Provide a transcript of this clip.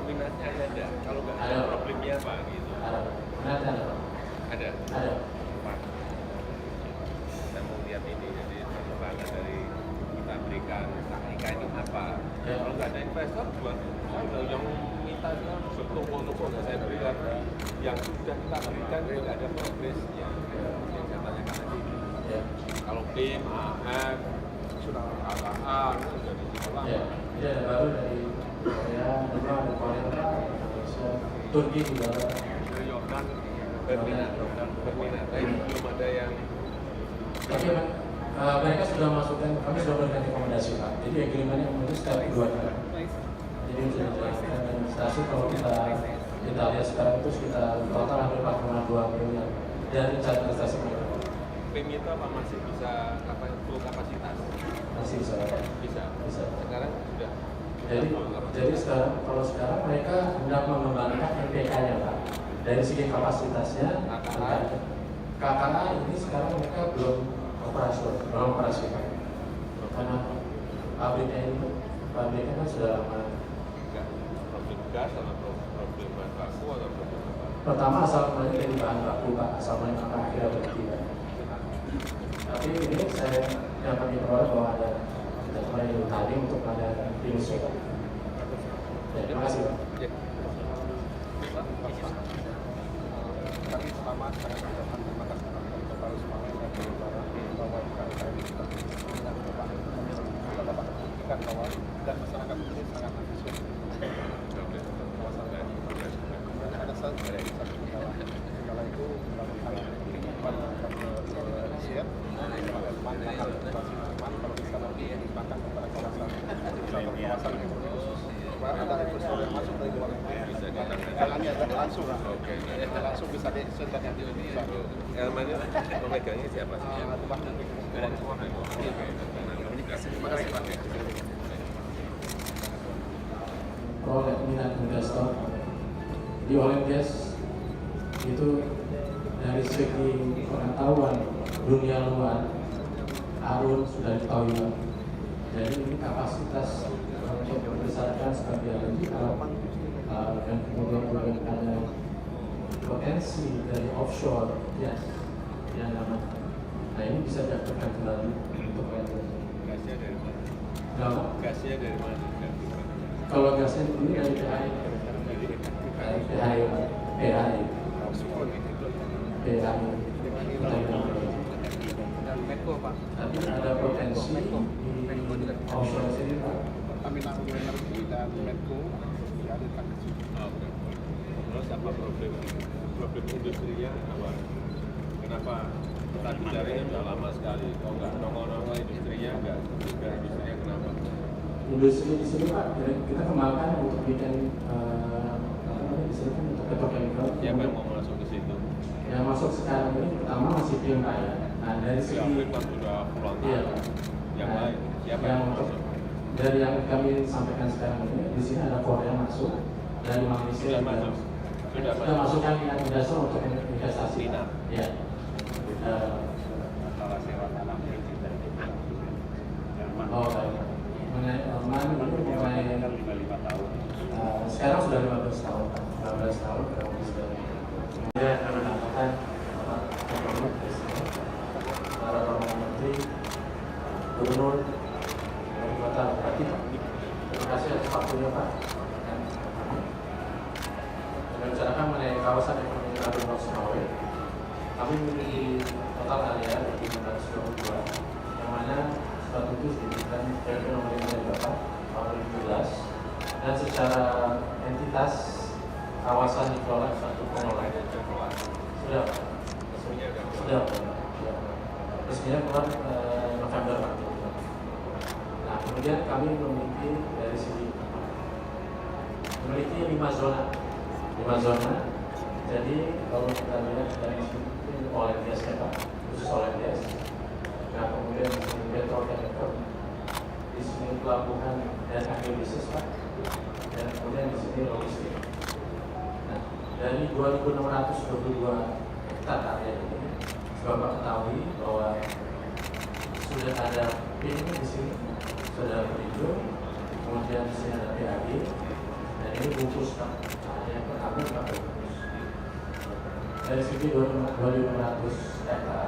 minatnya ada. Kalau nggak ada problemnya apa gitu? Minatnya ada. Ada. Ada. Pak. Kita mau lihat ini, jadi pengembangan dari kita berikan KIK ini apa? Ya. Kalau nggak ada investor, buat saya yang minta bertumpuk-tumpuk nggak saya berikan. Yang sudah kita berikan itu nggak ada progresnya. Yang saya tanyakan tadi. Ya. Kalau BIM, AF, sudah KKA, itu sudah ditolak. Ya. Jadi ada baru dari Korea, ada Korea, Indonesia, Turki juga. Yordan berminat, tapi belum ada yang. Tapi mereka sudah masukkan, kami sudah berikan rekomendasi Pak. Jadi agreement-nya menurut step 2 Jadi sudah dijelaskan administrasi kalau kita lihat sekarang itu sekitar total hampir 4,2 miliar dari rencana investasi mereka. PIM itu apa masih bisa full kapasitas? Masih bisa. Bisa. Sekarang sudah. Jadi sekarang mereka hendak mengembangkan NPK-nya Pak. Dari segi kapasitasnya, KKA ini sekarang mereka belum operasi Pak. Karena pabriknya kan sudah lama. Enggak, problem gas atau problem bahan baku atau problem apa? Pertama asal mulanya dari bahan baku Pak, asal mulanya akhirnya berhenti Pak. Tapi ini saya dapat diperoleh bahwa ada mulai dari tadi untuk ada finishing Pak. Terima kasih Pak. Kami selamat sangat mengucapkan terima kasih kepada semuanya dan bahwa Bapak buktikan bahwa dan masyarakat ini sangat antusias. Ada satu segala itu melakukan share kalau bisa nanti dikembangkan kepada kawasan ekonomi khusus. Ada investor yang masuk dari luar negeri bisa jalannya langsung bisa disesuaikan yang di Indonesia. Elmannya pemegangnya siapa sih? Terima kasih Pak. Oleh minat investor di oil and gas itu dari segi pengetahuan dunia luar Arun sudah diketahui Pak. Jadi ini kapasitas untuk membesarkan sebagai LNG dan kemudian ada potensi dari offshore gas yang dapat. Nah ini bisa diaktifkan kembali untuk LNG. Gasnya dari mana? Kenapa? Gasnya dari mana? Kalau gasnya ini dari PHI. Dan Medco Pak. Tapi ada potensi di offshore sini Pak. Pertamina Energi dan Medco dialihkan ke situ. Oke. Terus apa problem industrinya apa? Kenapa kita bicaranya sudah lama sekali? Kok nggak nongol-nongol industrinya nggak? Industrinya kenapa? Industri di sini Pak, kita kembangkan untuk bikin di sini kan untuk petrochemical. Siapa yang mau masuk ke situ? Yang masuk sekarang ini pertama masih PIM Pak ya. Nah dari segi kan sudah pulang. Iya. Yang lain siapa yang mau masuk? Dari yang kami sampaikan sekarang ini di sini ada Korea masuk, dari Malaysia Sudah juga. masuk. Sudah masuk yang investor untuk investasi. Minat. Ya. Masalah sewa tanah prinsip dari Oh baik. Mengenai 5 tahun. sekarang sudah 15 tahun, 15 tahun berarti sudah. Kemudian kami mengatakan para menteri, gubernur, wali kota, bupati. Terima kasih atas waktunya Pak. Membicarakan mengenai kawasan ekonomi nasional Sumbawa. Kami memiliki total area 522, yang mana suatu itu diberikan dari pemerintah Bapak tahun 2017. Dan secara entitas kawasan dikelola satu pengelola. Sudah, resminya keluar November Pak. Nah kemudian kami memiliki dari segi memiliki 5 zona. Jadi kalau kita lihat dari sini oil and gas ya Pak, khusus oil and gas. Nah kemudian di sini petrochemical, di sini pelabuhan dan agribisnis Pak. Dan kemudian di sini logistik. Nah, dari 2.622 hektar area ini, Bapak ketahui bahwa sudah ada PIM di sini, sudah ada hijau, kemudian di sini ada PAG, dan ini ini bungkus Pak, yang pertama nggak bungkus. Dari segi 2.500 hektar